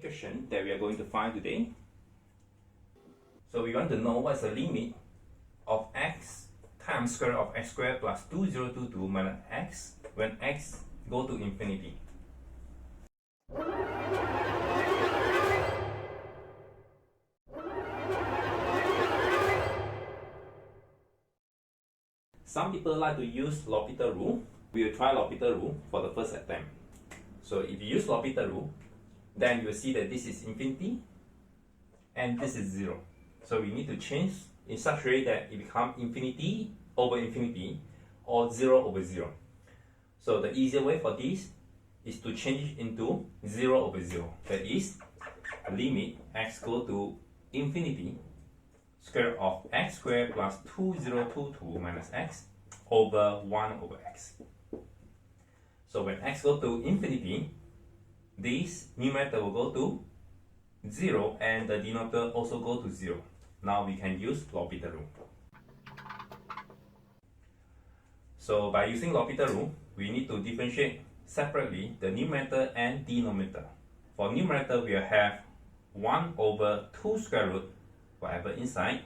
question that we are going to find today. So we want to know what's the limit of x times square root of x squared plus 2022 minus x when x go to infinity. Some people like to use L'Hopital rule. We will try L'Hopital rule for the first attempt. So if you use L'Hopital rule, then you will see that this is infinity and this is 0. So we need to change in such a way that it becomes infinity over infinity or 0 over 0. So the easier way for this is to change it into 0 over 0. That is, limit x go to infinity square root of x squared plus 2022 minus x over 1 over x. So when x go to infinity, this numerator will go to 0 and the denominator also go to 0. Now we can use L'Hopital rule. So by using L'Hopital rule, we need to differentiate separately the numerator and denominator. For numerator, we will have 1 over 2 square root whatever inside,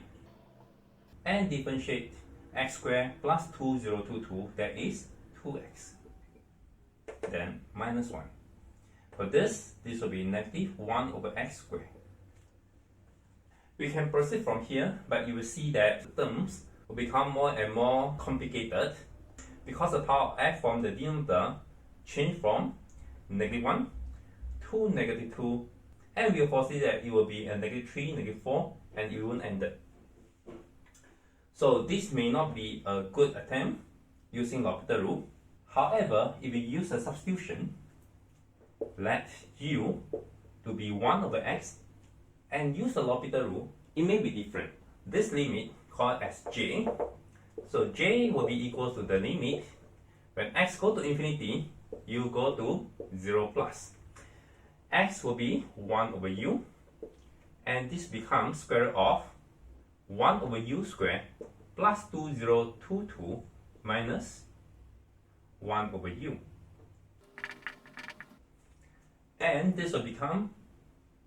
and differentiate x squared plus 2022, that is 2x, then minus 1. For this will be negative 1 over x squared. We can proceed from here, but you will see that the terms will become more and more complicated because the power of x from the denominator change from negative 1 to negative 2, and we will foresee that it will be a negative 3, negative 4, and it won't end it. So this may not be a good attempt using L'Hopital rule. However, if we use a substitution, let u to be 1 over x and use the L'Hopital rule, it may be different. This limit called as j. So j will be equal to the limit when x go to infinity, u go to 0 plus. X will be 1 over u, and this becomes square root of 1 over u squared plus 2022 minus 1 over u. And this will become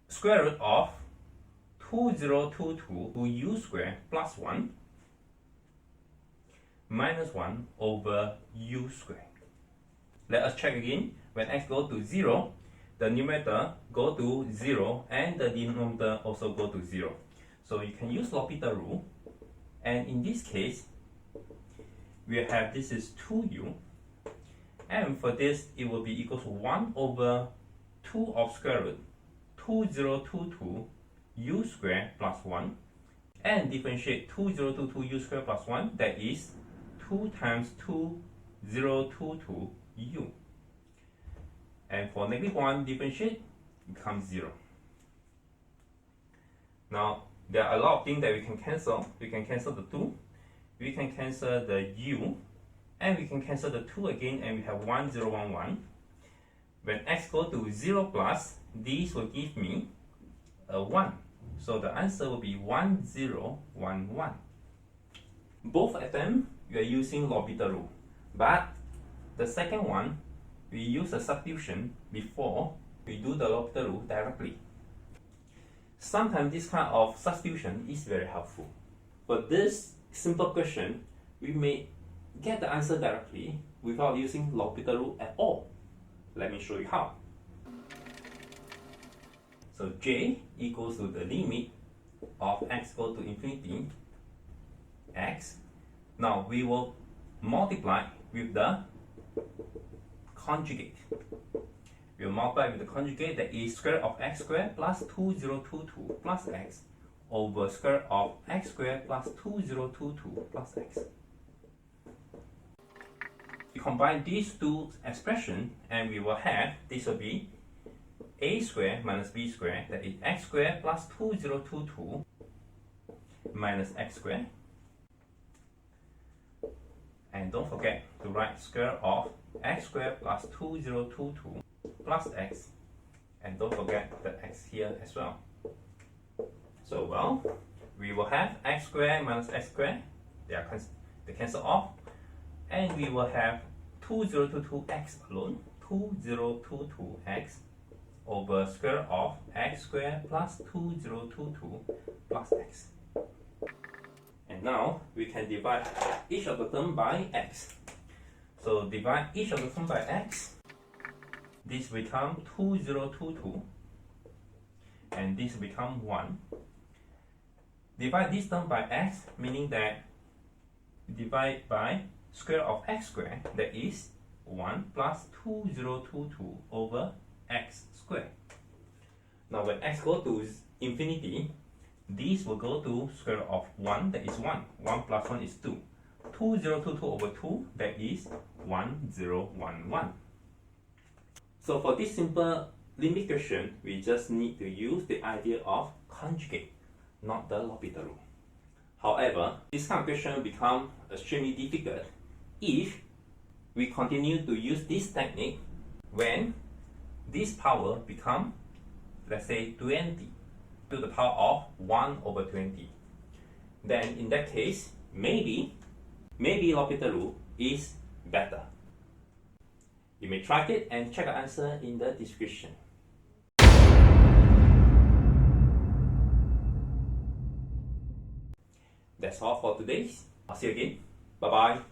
square root of 2022 to u squared plus 1 minus 1 over u squared. Let us check again. When x go to 0, the numerator go to 0 and the denominator also go to 0. So you can use L'Hopital rule, and in this case, we have this is 2u, and for this it will be equal to 1 over 2 of square root 2022 u squared plus 1, and differentiate 2022 u squared plus 1, that is 2 times 2022 u. And for negative 1, differentiate, becomes 0. Now, there are a lot of things that we can cancel. We can cancel the 2, we can cancel the u, and we can cancel the 2 again, and we have 1, 0, 1, 1. When x go to 0 plus, this will give me a 1. So the answer will be 1, 0, 1, 1. Both of them, we are using L'Hopital rule. But the second one, we use a substitution before we do the L'Hopital rule directly. Sometimes this kind of substitution is very helpful. For this simple question, we may get the answer directly without using L'Hopital rule at all. Let me show you how. So j equals to the limit of x go to infinity, x. Now we will multiply with the conjugate. We will multiply with the conjugate, that is square root of x squared plus 2022 plus x over square root of x squared plus 2022 plus x. We combine these two expressions and we will have, this will be a squared minus b squared, that is x squared plus 2022 minus x squared. And don't forget to write square root of x squared plus 2022 plus x, and don't forget the x here as well. So well, we will have x squared minus x squared, they cancel off, and we will have 2022x alone, 2022x over square root of x squared plus 2022 plus x. And now we can divide each of the term by x. So divide each of the term by x. This become 2022 and this become 1. Divide this term by x, meaning that divide by square root of x squared, that is 1 plus 2022 over x squared. Now when x go to infinity, this will go to square root of 1, that is 1. 1 plus 1 is 2. 2022 over 2, that is 1011. So for this simple limit question, we just need to use the idea of conjugate, not the L'Hopital rule. However, this kind of question will become extremely difficult if we continue to use this technique when this power become, let's say, 20 to the power of 1 over 20. Then in that case, maybe L'Hopital rule is better. You may try it and check the answer in the description. That's all for today. I'll see you again. Bye bye.